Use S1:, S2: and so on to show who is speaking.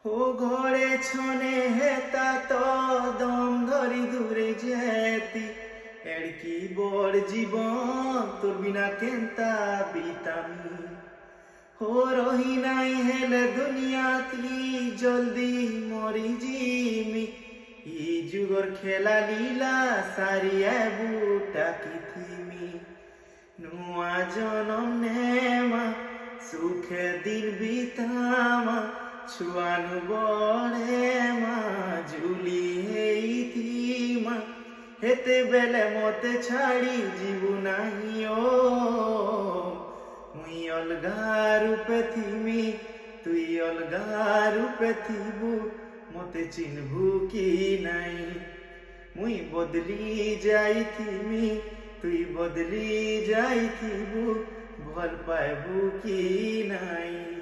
S1: ও ঘরে ছনে হেতা তো দম ধরি দূরে যেতি এড়কি বড় জীবন তোর বিনা কেনতা বিতামি ও রহি নাই হেলে দুনিয়াতি জলদি মরি জিমি ই যুগর খেলা লীলা সারিয়া বুটা কি থিমি নুয়া জনম নেমা সুখে দিন বিতামা ছুয়ানু বড়ে মা ঝুলি হেইথিমা হেতে বেলে মতে ছাড়ি ଯିବୁ ନାହିଁ ଓ ମୁଇଁ ଅଲଗା ରୂପେ ଥିମି ତୁଇ ଅଲଗା ରୂପେ ଥିବୁ ମତେ ଚିହ୍ନବୁ କି ନାହିଁ ମୁଇଁ ବଦଲି ଯାଇଥିମି ତୁଇ ବଦଲି ଯାଇଥିବୁ ଭଲ ପାଇବୁ କି ନାହିଁ।